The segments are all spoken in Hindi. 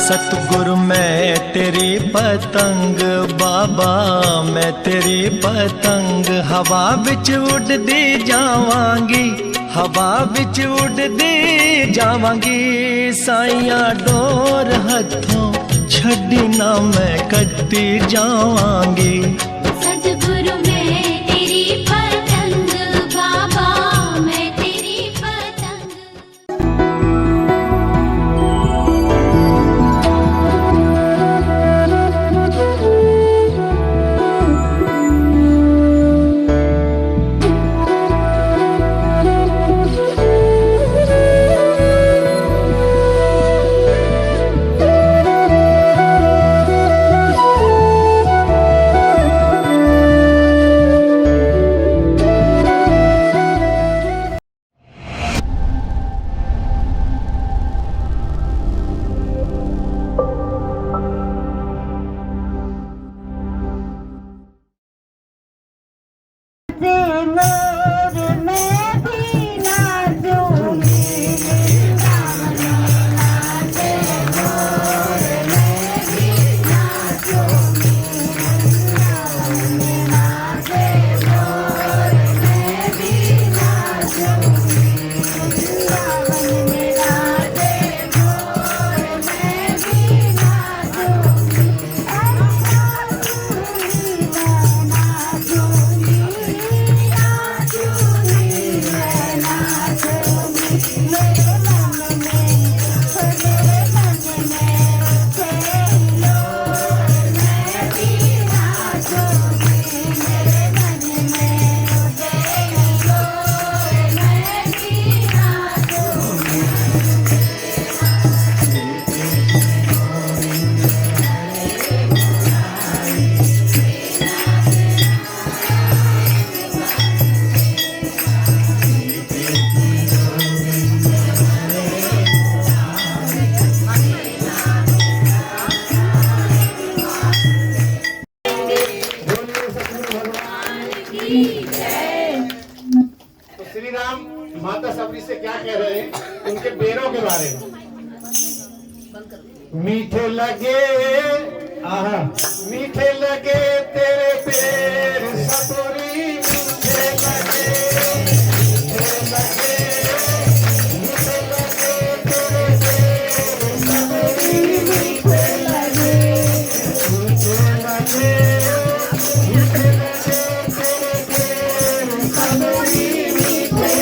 सतगुरु मैं तेरी पतंग बाबा, मैं तेरी पतंग हवा बिच उड़दी जावांगी, हवा बिच उड़दी जावांगी। साइया डोर हथों छड़ी ना मैं कटती जावांगी। सतगुरु मैं तेरी पतंग बाबा, मैं तेरी पतंग। तो श्री राम माता सबरी से क्या कह रहे हैं उनके पैरों के बारे में। मीठे लगे आहा, मीठे लगे तेरे पैर सबरी, मीठे लगे, मीठे लगे, मीठे लगे तेरे पैर सबरी, मीठे लगे, मीठे लगे, मीठे लगे तेरे पैर सबरी, मीठे लगे,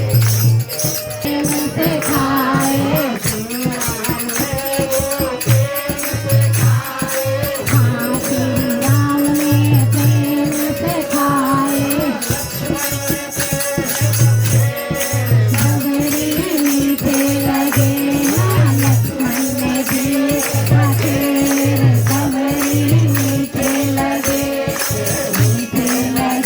मीठे लगे। मीठे लगे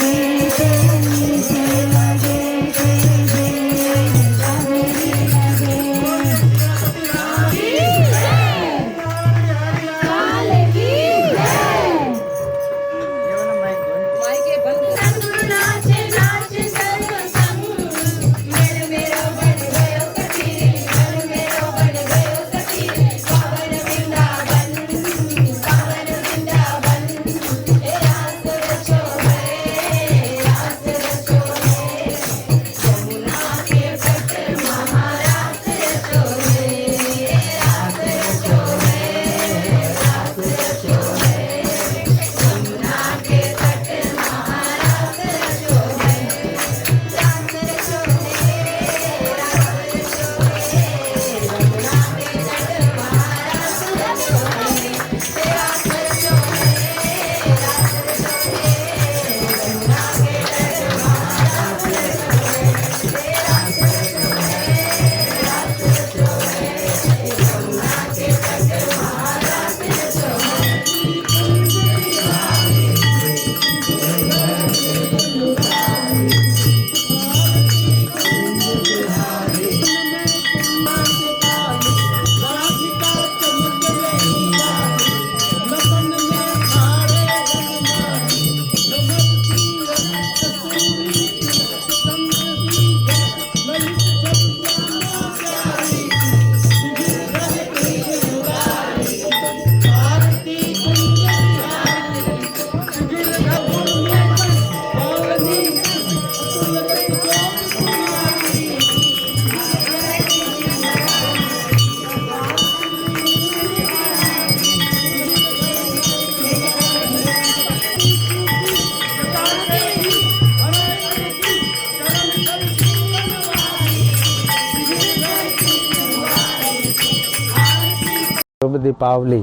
दीपावली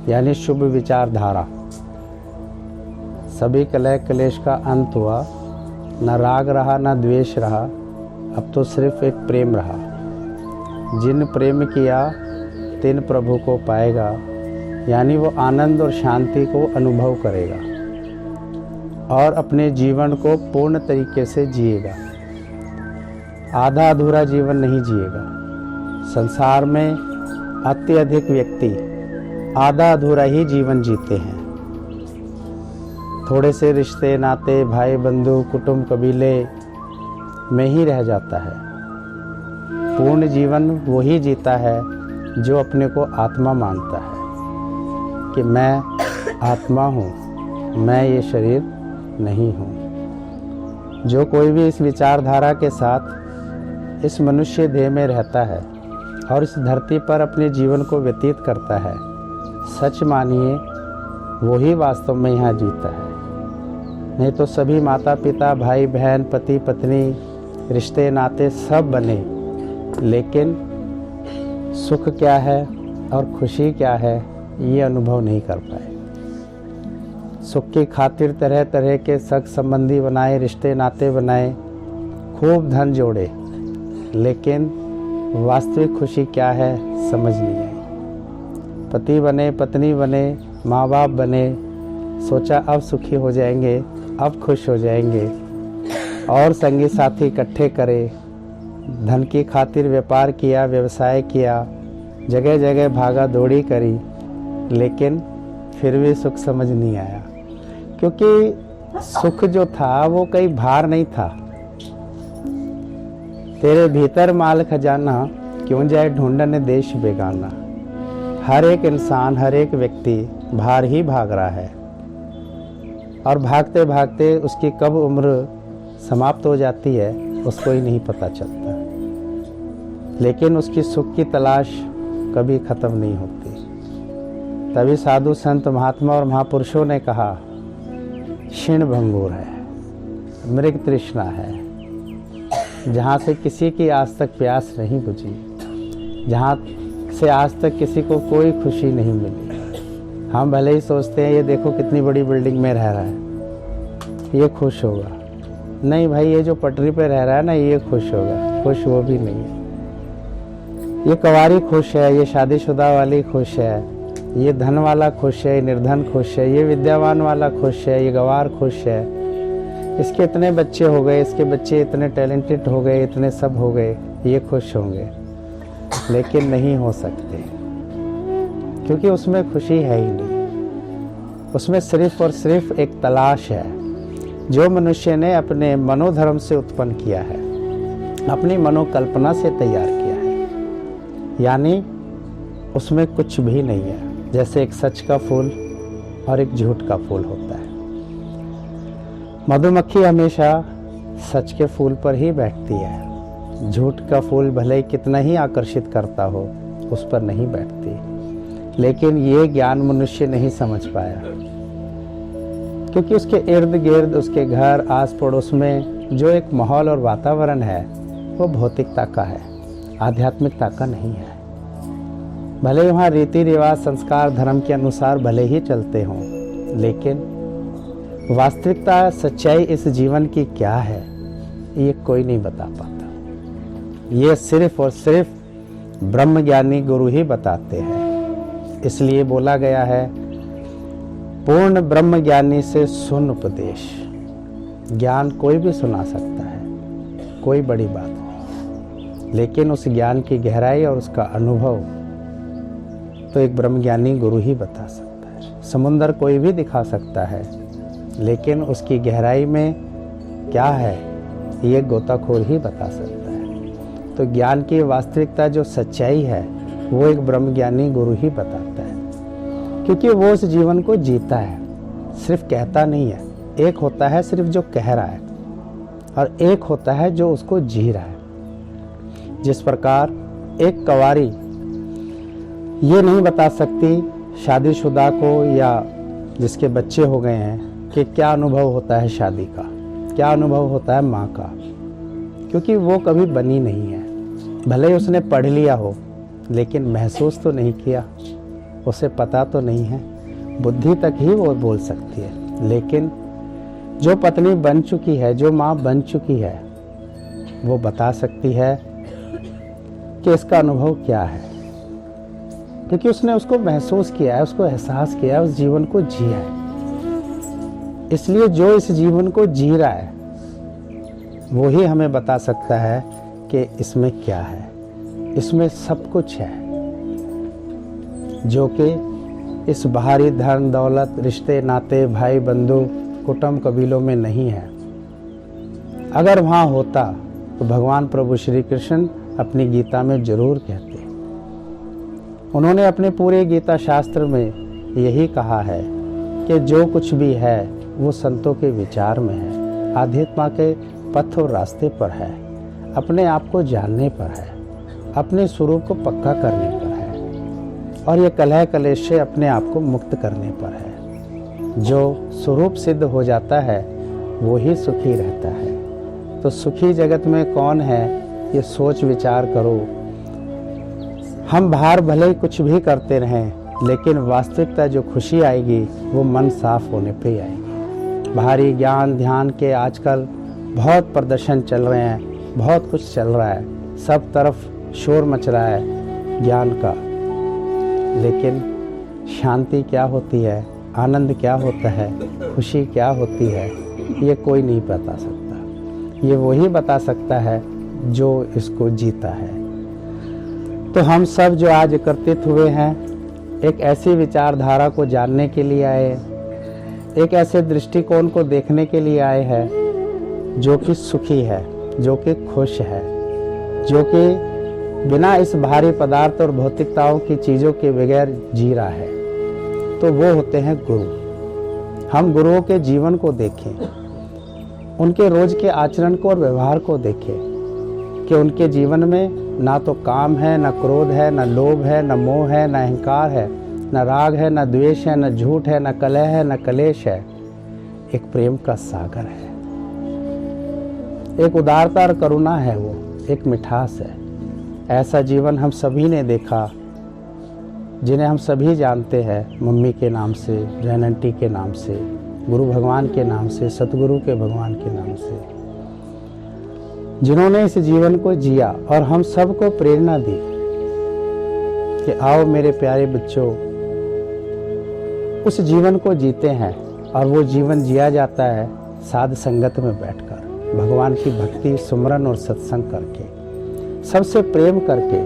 यानी शुभ विचारधारा। सभी कलह क्लेश का अंत हुआ, न राग रहा न द्वेष रहा, अब तो सिर्फ एक प्रेम रहा। जिन प्रेम किया तिन प्रभु को पाएगा, यानी वो आनंद और शांति को अनुभव करेगा और अपने जीवन को पूर्ण तरीके से जिएगा। आधा अधूरा जीवन नहीं जिएगा। संसार में अत्यधिक व्यक्ति आधा अधूरा ही जीवन जीते हैं। थोड़े से रिश्ते नाते, भाई बंधु, कुटुंब, कबीले में ही रह जाता है। पूर्ण जीवन वही जीता है जो अपने को आत्मा मानता है कि मैं आत्मा हूँ, मैं ये शरीर नहीं हूँ। जो कोई भी इस विचारधारा के साथ इस मनुष्य देह में रहता है और इस धरती पर अपने जीवन को व्यतीत करता है, सच मानिए वही वास्तव में यहाँ जीता है। नहीं तो सभी माता पिता, भाई बहन, पति पत्नी, रिश्ते नाते सब बने, लेकिन सुख क्या है और खुशी क्या है ये अनुभव नहीं कर पाए। सुख की खातिर तरह तरह के सग संबंधी बनाए, रिश्ते नाते बनाए, खूब धन जोड़े, लेकिन वास्तविक खुशी क्या है समझ नहीं आई। पति बने, पत्नी बने, माँ बाप बने, सोचा अब सुखी हो जाएंगे, अब खुश हो जाएंगे, और संगी साथी इकट्ठे करे, धन की खातिर व्यापार किया, व्यवसाय किया, जगह जगह भागा दौड़ी करी, लेकिन फिर भी सुख समझ नहीं आया। क्योंकि सुख जो था वो कहीं बाहर नहीं था। तेरे भीतर माल खजाना, क्यों जाए ढूंढने देश बेगाना। हर एक इंसान, हर एक व्यक्ति बाहर ही भाग रहा है और भागते भागते उसकी कब उम्र समाप्त हो जाती है उसको ही नहीं पता चलता। लेकिन उसकी सुख की तलाश कभी खत्म नहीं होती। तभी साधु संत महात्मा और महापुरुषों ने कहा, क्षीण भंगुर है, मृग तृष्णा है, जहाँ से किसी की आज तक प्यास नहीं बुझी, जहाँ से आज तक किसी को कोई खुशी नहीं मिली। हम भले ही सोचते हैं ये देखो कितनी बड़ी बिल्डिंग में रह रहा है, ये खुश होगा। नहीं भाई, ये जो पटरी पे रह रहा है ना, ये खुश होगा, खुश वो भी नहीं है। ये कवारी खुश है, ये शादीशुदा वाली खुश है, ये धन वाला खुश है, ये निर्धन खुश है, ये विद्यावान वाला खुश है, ये गवार खुश है, इसके इतने बच्चे हो गए, इसके बच्चे इतने टैलेंटेड हो गए, इतने सब हो गए, ये खुश होंगे। लेकिन नहीं हो सकते, क्योंकि उसमें खुशी है ही नहीं। उसमें सिर्फ और सिर्फ एक तलाश है जो मनुष्य ने अपने मनोधर्म से उत्पन्न किया है, अपनी मनोकल्पना से तैयार किया है। यानी उसमें कुछ भी नहीं है। जैसे एक सच का फूल और एक झूठ का फूल होता है। मधुमक्खी हमेशा सच के फूल पर ही बैठती है, झूठ का फूल भले ही कितना ही आकर्षित करता हो उस पर नहीं बैठती। लेकिन ये ज्ञान मनुष्य नहीं समझ पाया, क्योंकि उसके इर्द गिर्द, उसके घर, आस पड़ोस में जो एक माहौल और वातावरण है वो भौतिकता का है, आध्यात्मिकता का नहीं है। भले ही वहाँ रीति रिवाज, संस्कार, धर्म के अनुसार भले ही चलते हों, लेकिन वास्तविकता, सच्चाई इस जीवन की क्या है ये कोई नहीं बता पाता। ये सिर्फ और सिर्फ ब्रह्मज्ञानी गुरु ही बताते हैं। इसलिए बोला गया है, पूर्ण ब्रह्मज्ञानी से सुन उपदेश। ज्ञान कोई भी सुना सकता है, कोई बड़ी बात नहीं, लेकिन उस ज्ञान की गहराई और उसका अनुभव तो एक ब्रह्मज्ञानी गुरु ही बता सकता है। समुंदर कोई भी दिखा सकता है, लेकिन उसकी गहराई में क्या है ये गोताखोर ही बता सकता है। तो ज्ञान की वास्तविकता, जो सच्चाई है, वो एक ब्रह्मज्ञानी गुरु ही बताता है, क्योंकि वो उस जीवन को जीता है, सिर्फ कहता नहीं है। एक होता है सिर्फ जो कह रहा है और एक होता है जो उसको जी रहा है। जिस प्रकार एक कवारी ये नहीं बता सकती शादीशुदा को या जिसके बच्चे हो गए हैं कि क्या अनुभव होता है शादी का, क्या अनुभव होता है माँ का, क्योंकि वो कभी बनी नहीं है। भले ही उसने पढ़ लिया हो, लेकिन महसूस तो नहीं किया। उसे पता तो नहीं है, बुद्धि तक ही वो बोल सकती है। लेकिन जो पत्नी बन चुकी है, जो माँ बन चुकी है, वो बता सकती है कि इसका अनुभव क्या है, क्योंकि उसने उसको महसूस किया है, उसको एहसास किया है, उस जीवन को जिया है। इसलिए जो इस जीवन को जी रहा है वो ही हमें बता सकता है कि इसमें क्या है। इसमें सब कुछ है जो कि इस बाहरी धन दौलत, रिश्ते नाते, भाई बंधु, कुटुंब कबीलों में नहीं है। अगर वहाँ होता तो भगवान प्रभु श्री कृष्ण अपनी गीता में जरूर कहते। उन्होंने अपने पूरे गीता शास्त्र में यही कहा है कि जो कुछ भी है वो संतों के विचार में है, आध्यात्म के पथ और रास्ते पर है, अपने आप को जानने पर है, अपने स्वरूप को पक्का करने पर है, और ये कलह कलेश से अपने आप को मुक्त करने पर है। जो स्वरूप सिद्ध हो जाता है वो ही सुखी रहता है। तो सुखी जगत में कौन है, ये सोच विचार करो। हम बाहर भले ही कुछ भी करते रहें, लेकिन वास्तविकता जो खुशी आएगी वो मन साफ होने पे ही आएगी। बाहरी ज्ञान ध्यान के आजकल बहुत प्रदर्शन चल रहे हैं, बहुत कुछ चल रहा है, सब तरफ शोर मच रहा है ज्ञान का, लेकिन शांति क्या होती है, आनंद क्या होता है, खुशी क्या होती है, ये कोई नहीं बता सकता। ये वही बता सकता है जो इसको जीता है। तो हम सब जो आज एकत्रित हुए हैं, एक ऐसी विचारधारा को जानने के लिए आए, एक ऐसे दृष्टिकोण को देखने के लिए आए हैं जो कि सुखी है, जो कि खुश है, जो कि बिना इस भारी पदार्थ और भौतिकताओं की चीज़ों के बगैर जी रहा है। तो वो होते हैं गुरु। हम गुरुओं के जीवन को देखें, उनके रोज के आचरण को और व्यवहार को देखें कि उनके जीवन में ना तो काम है, ना क्रोध है, ना लोभ है, ना मोह है, ना अहंकार है, ना राग है, ना द्वेष है, ना झूठ है, ना कलह है, ना कलेश है। एक प्रेम का सागर है, एक उदारता और करुणा है, वो एक मिठास है। ऐसा जीवन हम सभी ने देखा, जिन्हें हम सभी जानते हैं, मम्मी के नाम से, जैन आंटी के नाम से, गुरु भगवान के नाम से, सतगुरु के भगवान के नाम से, जिन्होंने इस जीवन को जिया और हम सबको प्रेरणा दी कि आओ मेरे प्यारे बच्चों, उस जीवन को जीते हैं। और वो जीवन जिया जाता है साध संगत में बैठकर, भगवान की भक्ति, सुमरन और सत्संग करके, सबसे प्रेम करके,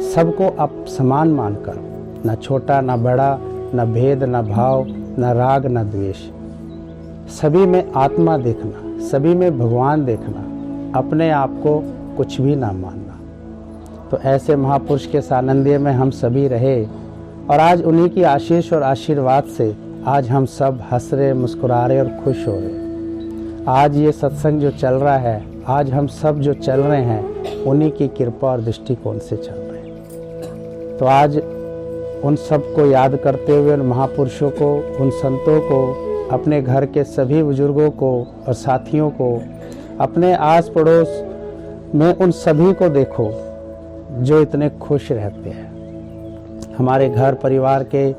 सबको आप समान मानकर, ना छोटा ना बड़ा, ना भेद ना भाव, ना राग ना द्वेष, सभी में आत्मा देखना, सभी में भगवान देखना, अपने आप को कुछ भी ना मानना। तो ऐसे महापुरुष के सानिध्य में हम सभी रहे, और आज उन्हीं की आशीष और आशीर्वाद से आज हम सब हंस रहे, मुस्कुरा रहे और खुश हो रहे। आज ये सत्संग जो चल रहा है, आज हम सब जो चल रहे हैं, उन्हीं की कृपा और दृष्टिकोण से चल रहे हैं। तो आज उन सब को याद करते हुए, उन महापुरुषों को, उन संतों को, अपने घर के सभी बुजुर्गों को और साथियों को, अपने आस पड़ोस में उन सभी को देखो जो इतने खुश रहते हैं। हमारे घर परिवार के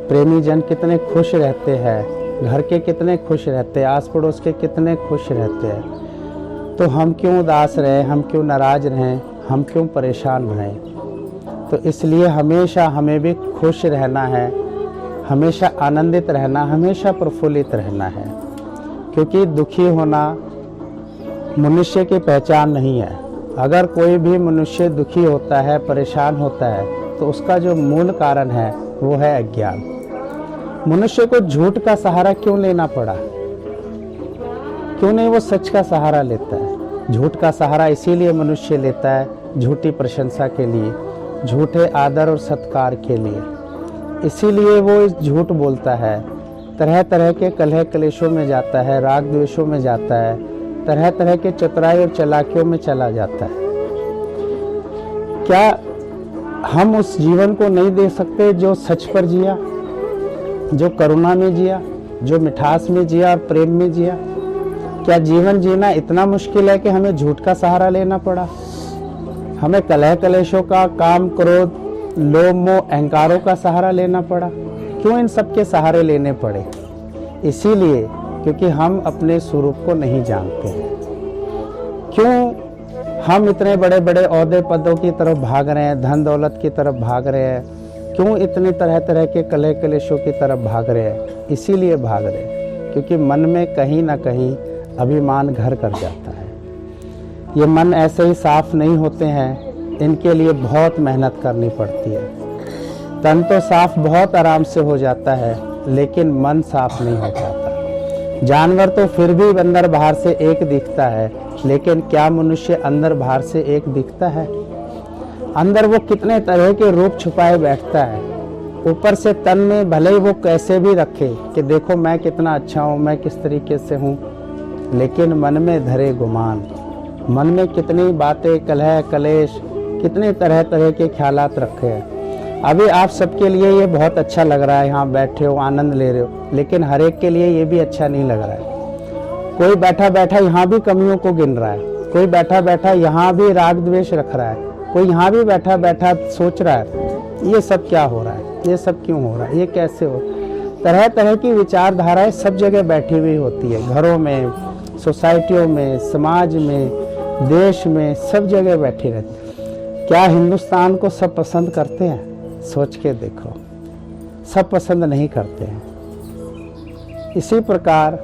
प्रेमी जन कितने खुश रहते हैं, घर के कितने खुश रहते हैं, आस पड़ोस के कितने खुश रहते हैं। तो हम क्यों उदास रहें, हम क्यों नाराज रहें, हम क्यों परेशान रहें। तो इसलिए हमेशा हमें भी खुश रहना है, हमेशा आनंदित रहना, हमेशा प्रफुल्लित रहना है, क्योंकि दुखी होना मनुष्य की पहचान नहीं है। अगर कोई भी मनुष्य दुखी होता है, परेशान होता है, तो उसका जो मूल कारण है वो है अज्ञान। मनुष्य को झूठ का सहारा क्यों लेना पड़ा, क्यों नहीं वो सच का सहारा लेता है। झूठ का सहारा इसीलिए मनुष्य लेता है, झूठी प्रशंसा के लिए, झूठे आदर और सत्कार के लिए। इसीलिए वो इस झूठ बोलता है, तरह तरह के कलह कलेशों में जाता है, राग द्वेषों में जाता है, तरह तरह के चतुराई और चालाकियों में चला जाता है। क्या हम उस जीवन को नहीं दे सकते जो सच पर जिया, जो करुणा में जिया, जो मिठास में जिया और प्रेम में जिया? क्या जीवन जीना इतना मुश्किल है कि हमें झूठ का सहारा लेना पड़ा, हमें कलह कलेशों का, काम क्रोध लोभ मोह अहंकारों का सहारा लेना पड़ा? क्यों इन सब के सहारे लेने पड़े? इसीलिए क्योंकि हम अपने स्वरूप को नहीं जानते हैं। क्यों हम इतने बड़े बड़े ओहदे पदों की तरफ भाग रहे हैं, धन दौलत की तरफ भाग रहे हैं? क्यों इतनी तरह तरह के कलह कलेशों की तरफ भाग रहे हैं? इसीलिए भाग रहे हैं क्योंकि मन में कहीं ना कहीं अभिमान घर कर जाता है। ये मन ऐसे ही साफ नहीं होते हैं, इनके लिए बहुत मेहनत करनी पड़ती है। तन तो साफ बहुत आराम से हो जाता है, लेकिन मन साफ नहीं हो पाता। जानवर तो फिर भी अंदर बाहर से एक दिखता है, लेकिन क्या मनुष्य अंदर बाहर से एक दिखता है? अंदर वो कितने तरह के रूप छुपाए बैठता है। ऊपर से तन में भले ही वो कैसे भी रखे कि देखो मैं कितना अच्छा हूँ, मैं किस तरीके से हूँ, लेकिन मन में धरे गुमान, मन में कितनी बातें, कलह कलेश, कितने तरह तरह के ख्यालात रखे हैं। अभी आप सबके लिए ये बहुत अच्छा लग रहा है, यहाँ बैठे हो आनंद ले रहे हो, लेकिन हर एक के लिए ये भी अच्छा नहीं लग रहा है। कोई बैठा बैठा यहाँ भी कमियों को गिन रहा है, कोई बैठा बैठा यहाँ भी राग द्वेष रख रहा है, कोई यहाँ भी बैठा बैठा सोच रहा है ये सब क्या हो रहा है, ये सब क्यों हो रहा है, ये कैसे हो। तरह तरह की विचारधाराएं सब जगह बैठी हुई होती है, घरों में, सोसाइटियों में, समाज में, देश में, सब जगह बैठी रहती। क्या हिंदुस्तान को सब पसंद करते हैं? सोच के देखो, सब पसंद नहीं करते हैं। इसी प्रकार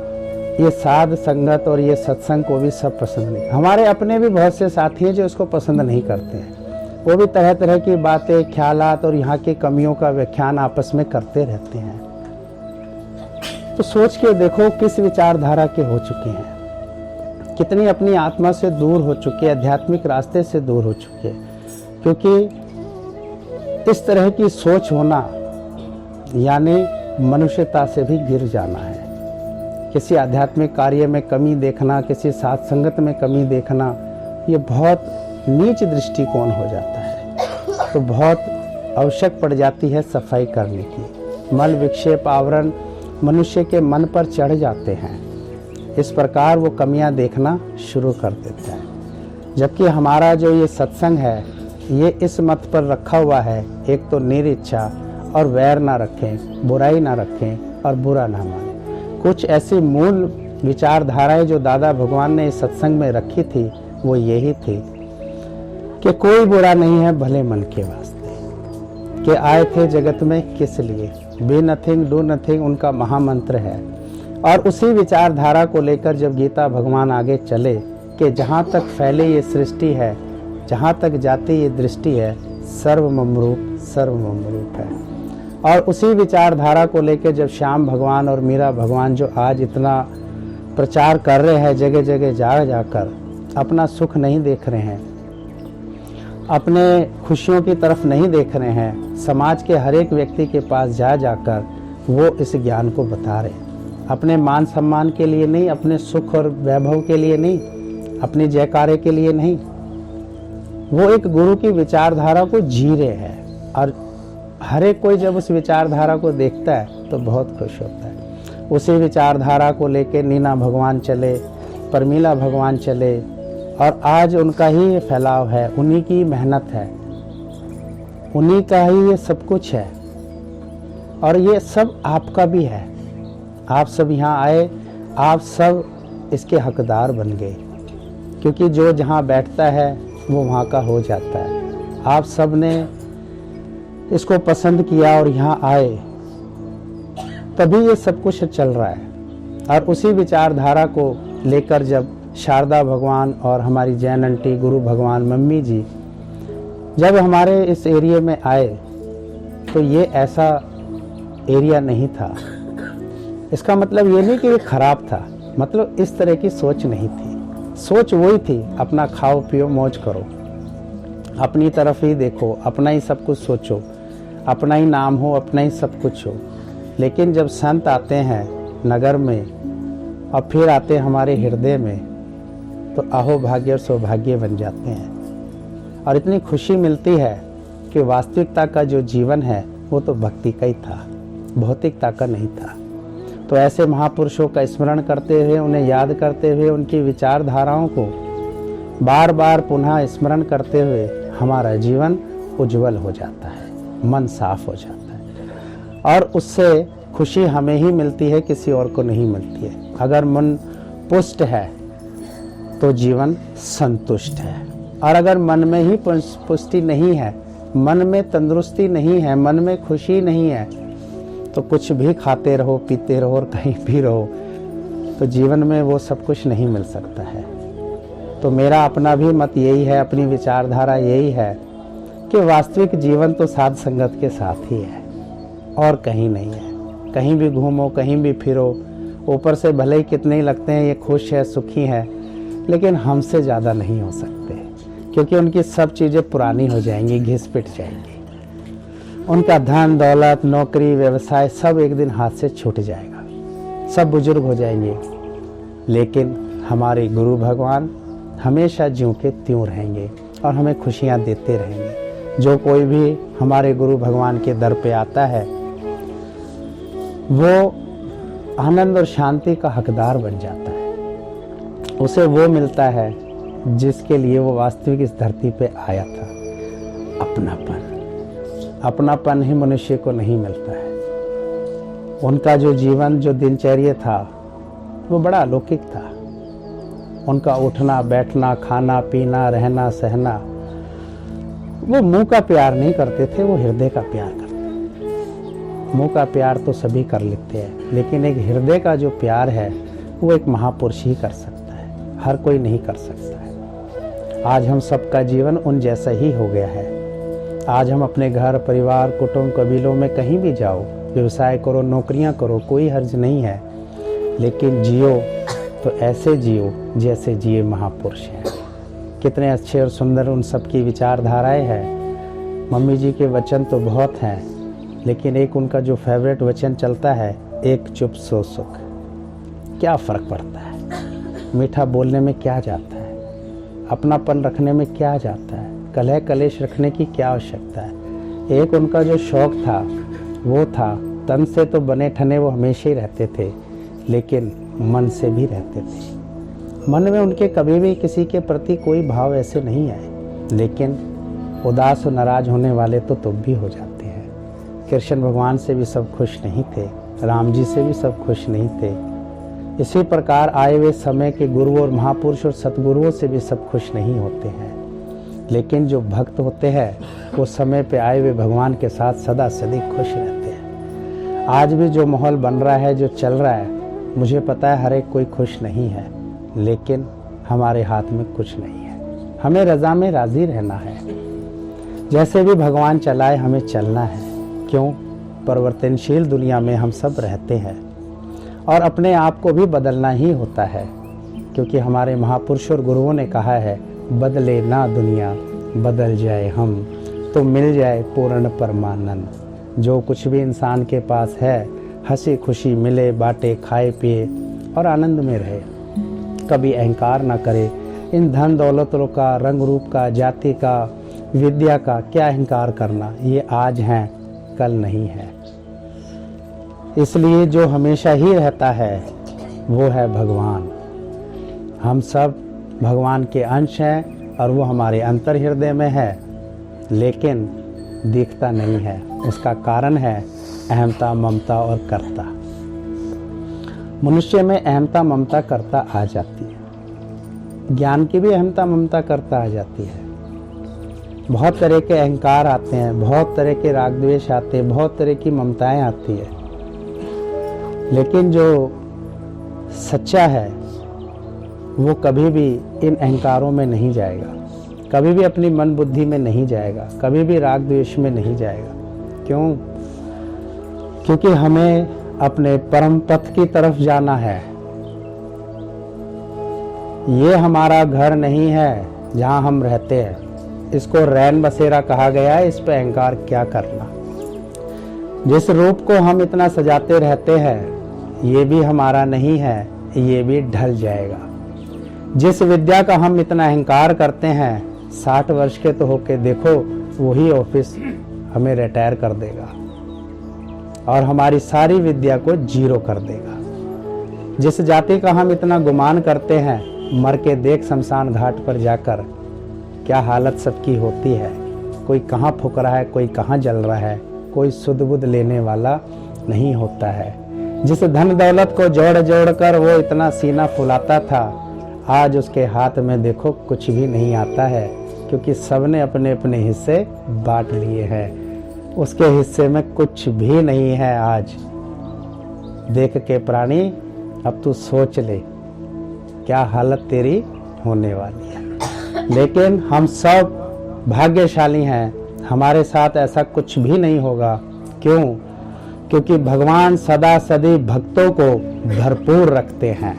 ये साध संगत और ये सत्संग को भी सब पसंद नहीं। हमारे अपने भी बहुत से साथी हैं जो इसको पसंद नहीं करते हैं, वो भी तरह तरह की बातें, ख्यालात और यहाँ की कमियों का व्याख्यान आपस में करते रहते हैं। तो सोच के देखो किस विचारधारा के हो चुके हैं, कितनी अपनी आत्मा से दूर हो चुके हैं, आध्यात्मिक रास्ते से दूर हो चुके हैं। क्योंकि इस तरह की सोच होना यानी मनुष्यता से भी गिर जाना है। किसी आध्यात्मिक कार्य में कमी देखना, किसी साथ संगत में कमी देखना, ये बहुत नीच दृष्टिकोण हो जाता है। तो बहुत आवश्यक पड़ जाती है सफाई करने की। मल विक्षेप आवरण मनुष्य के मन पर चढ़ जाते हैं, इस प्रकार वो कमियां देखना शुरू कर देता है। जबकि हमारा जो ये सत्संग है ये इस मत पर रखा हुआ है, एक तो निरिच्छा और वैर ना रखें, बुराई ना रखें और बुरा ना मानें। कुछ ऐसी मूल विचारधाराएं जो दादा भगवान ने इस सत्संग में रखी थी वो यही थी कि कोई बुरा नहीं है भले मन के वास्ते, कि आए थे जगत में किस लिए, बी नथिंग डू नथिंग उनका महामंत्र है। और उसी विचारधारा को लेकर जब गीता भगवान आगे चले कि जहाँ तक फैले ये सृष्टि है, जहाँ तक जाती ये दृष्टि है, सर्वमम रूप है। और उसी विचारधारा को लेकर जब श्याम भगवान और मीरा भगवान जो आज इतना प्रचार कर रहे हैं, जगह जगह जा जाकर अपना सुख नहीं देख रहे हैं, अपने खुशियों की तरफ नहीं देख रहे हैं, समाज के हर एक व्यक्ति के पास जा जाकर वो इस ज्ञान को बता रहे हैं। अपने मान सम्मान के लिए नहीं, अपने सुख और वैभव के लिए नहीं, अपने जयकारे के लिए नहीं, वो एक गुरु की विचारधारा को जी रहे हैं। और हर एक कोई जब उस विचारधारा को देखता है तो बहुत खुश होता है। उसी विचारधारा को लेकर नीना भगवान चले, परमीला भगवान चले, और आज उनका ही फैलाव है, उन्हीं की मेहनत है, उन्हीं का ही ये सब कुछ है। और ये सब आपका भी है। आप सब यहाँ आए, आप सब इसके हकदार बन गए, क्योंकि जो जहाँ बैठता है वो वहाँ का हो जाता है। आप सब ने इसको पसंद किया और यहाँ आए, तभी ये सब कुछ चल रहा है। और उसी विचारधारा को लेकर जब शारदा भगवान और हमारी जैन आंटी, गुरु भगवान, मम्मी जी जब हमारे इस एरिया में आए तो ये ऐसा एरिया नहीं था। इसका मतलब ये नहीं कि ये खराब था, मतलब इस तरह की सोच नहीं थी। सोच वही थी, अपना खाओ पियो मौज करो, अपनी तरफ ही देखो, अपना ही सब कुछ सोचो, अपना ही नाम हो, अपना ही सब कुछ हो। लेकिन जब संत आते हैं नगर में और फिर आते हैं हमारे हृदय में, तो अहो भाग्य और सौभाग्य बन जाते हैं। और इतनी खुशी मिलती है कि वास्तविकता का जो जीवन है वो तो भक्ति का ही था, भौतिकता का नहीं था। तो ऐसे महापुरुषों का स्मरण करते हुए, उन्हें याद करते हुए, उनकी विचारधाराओं को बार बार पुनः स्मरण करते हुए हमारा जीवन उज्जवल हो जाता है। मन साफ हो जाता है और उससे खुशी हमें ही मिलती है, किसी और को नहीं मिलती है। अगर मन पुष्ट है तो जीवन संतुष्ट है, और अगर मन में ही पुष्टि नहीं है, मन में तंदुरुस्ती नहीं है, मन में खुशी नहीं है, तो कुछ भी खाते रहो, पीते रहो और कहीं भी रहो, तो जीवन में वो सब कुछ नहीं मिल सकता है। तो मेरा अपना भी मत यही है, अपनी विचारधारा यही है कि वास्तविक जीवन तो साध संगत के साथ ही है और कहीं नहीं है। कहीं भी घूमो, कहीं भी फिरो, ऊपर से भले ही कितने ही लगते हैं ये खुश है, सुखी है, लेकिन हमसे ज़्यादा नहीं हो सकते, क्योंकि उनकी सब चीज़ें पुरानी हो जाएंगी, घिस पिट जाएंगी। उनका धन दौलत, नौकरी, व्यवसाय सब एक दिन हाथ से छूट जाएगा, सब बुजुर्ग हो जाएंगे। लेकिन हमारे गुरु भगवान हमेशा ज्यों के त्यों रहेंगे और हमें खुशियाँ देते रहेंगे। जो कोई भी हमारे गुरु भगवान के दर पे आता है वो आनंद और शांति का हकदार बन जाता है। उसे वो मिलता है जिसके लिए वो वास्तविक इस धरती पे आया था, अपनापन। अपनापन ही मनुष्य को नहीं मिलता है। उनका जो जीवन, जो दिनचर्या था, वो बड़ा अलौकिक था। उनका उठना बैठना, खाना पीना, रहना सहना, वो मुंह का प्यार नहीं करते थे, वो हृदय का प्यार करते थे। मुंह का प्यार तो सभी कर लेते हैं, लेकिन एक हृदय का जो प्यार है वो एक महापुरुष ही कर सकता है, हर कोई नहीं कर सकता है। आज हम सबका जीवन उन जैसा ही हो गया है। आज हम अपने घर परिवार कुटुंब कबीलों में कहीं भी जाओ, व्यवसाय करो, नौकरियां करो, कोई हर्ज नहीं है, लेकिन जियो तो ऐसे जियो जैसे जिए महापुरुष हैं। कितने अच्छे और सुंदर उन सब की विचारधाराएं हैं। मम्मी जी के वचन तो बहुत हैं, लेकिन एक उनका जो फेवरेट वचन चलता है, एक चुप सो सुख। क्या फ़र्क पड़ता है? मीठा बोलने में क्या जाता है? अपनापन रखने में क्या जाता है? कलह कलेश रखने की क्या आवश्यकता है? एक उनका जो शौक था वो था, तन से तो बने ठने वो हमेशा ही रहते थे, लेकिन मन से भी रहते थे। मन में उनके कभी भी किसी के प्रति कोई भाव ऐसे नहीं आए, लेकिन उदास और नाराज होने वाले तो तुम भी हो जाते हैं। कृष्ण भगवान से भी सब खुश नहीं थे, राम जी से भी सब खुश नहीं थे। इसी प्रकार आए हुए समय के गुरु और महापुरुष और सतगुरुओं से भी सब खुश नहीं होते हैं। लेकिन जो भक्त होते हैं वो समय पे आए हुए भगवान के साथ सदा सदी खुश रहते हैं। आज भी जो माहौल बन रहा है, जो चल रहा है, मुझे पता है हर एक कोई खुश नहीं है, लेकिन हमारे हाथ में कुछ नहीं है। हमें रज़ा में राज़ी रहना है। जैसे भी भगवान चलाए हमें चलना है। क्यों? परिवर्तनशील दुनिया में हम सब रहते हैं और अपने आप को भी बदलना ही होता है, क्योंकि हमारे महापुरुष और गुरुओं ने कहा है, बदले ना दुनिया बदल जाए हम, तो मिल जाए पूर्ण परमानंद। जो कुछ भी इंसान के पास है, हंसी खुशी मिले, बाटे, खाए पिए और आनंद में रहे। कभी अहंकार ना करे। इन धन दौलतों का, रंग रूप का, जाति का, विद्या का क्या अहंकार करना? ये आज हैं, कल नहीं है। इसलिए जो हमेशा ही रहता है वो है भगवान। हम सब भगवान के अंश हैं और वो हमारे अंतर हृदय में है, लेकिन दिखता नहीं है। उसका कारण है अहमता, ममता और कर्ता। मनुष्य में अहमता, ममता, कर्ता आ जाती है। ज्ञान की भी अहमता, ममता, कर्ता आ जाती है। बहुत तरह के अहंकार आते हैं, बहुत तरह के राग द्वेष आते हैं, बहुत तरह की ममताएं आती है, लेकिन जो सच्चा है वो कभी भी इन अहंकारों में नहीं जाएगा, कभी भी अपनी मन बुद्धि में नहीं जाएगा, कभी भी राग द्वेष में नहीं जाएगा। क्यों? क्योंकि हमें अपने परम पथ की तरफ जाना है। ये हमारा घर नहीं है जहाँ हम रहते हैं। इसको रैन बसेरा कहा गया है। इस पे अहंकार क्या करना? जिस रूप को हम इतना सजाते रहते हैं, ये भी हमारा नहीं है, ये भी ढल जाएगा। जिस विद्या का हम इतना अहंकार करते हैं, 60 वर्ष के तो होके देखो, वही ऑफिस हमें रिटायर कर देगा और हमारी सारी विद्या को जीरो कर देगा। जिस जाति का हम इतना गुमान करते हैं, मर के देख शमशान घाट पर जाकर क्या हालत सबकी होती है। कोई कहाँ फूक रहा है, कोई कहाँ जल रहा है, कोई सुध बुध लेने वाला नहीं होता है। जिस धन दौलत को जोड़ जोड़ कर वो इतना सीना फुलाता था, आज उसके हाथ में देखो कुछ भी नहीं आता है, क्योंकि सबने अपने अपने हिस्से बांट लिए हैं। उसके हिस्से में कुछ भी नहीं है। आज देख के प्राणी अब तू सोच ले क्या हालत तेरी होने वाली है। लेकिन हम सब भाग्यशाली हैं, हमारे साथ ऐसा कुछ भी नहीं होगा। क्यों? क्योंकि भगवान सदा सदी भक्तों को भरपूर रखते हैं।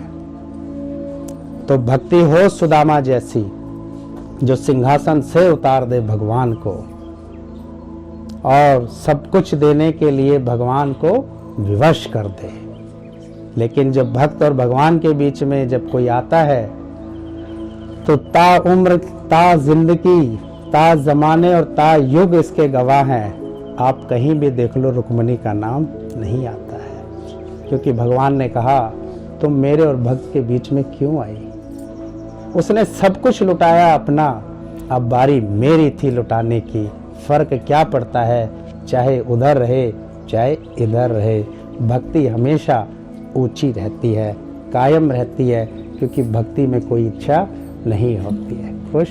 तो भक्ति हो सुदामा जैसी, जो सिंहासन से उतार दे भगवान को और सब कुछ देने के लिए भगवान को विवश कर दे। लेकिन जब भक्त और भगवान के बीच में जब कोई आता है तो ता उम्र, ता जिंदगी, ता जमाने और ता युग इसके गवाह हैं। आप कहीं भी देख लो रुक्मणी का नाम नहीं आता है, क्योंकि भगवान ने कहा तुम मेरे और भक्त के बीच में क्यों आई। उसने सब कुछ लुटाया अपना, अब बारी मेरी थी लुटाने की। फर्क क्या पड़ता है, चाहे उधर रहे चाहे इधर रहे। भक्ति हमेशा ऊंची रहती है, कायम रहती है, क्योंकि भक्ति में कोई इच्छा नहीं होती है। खुश।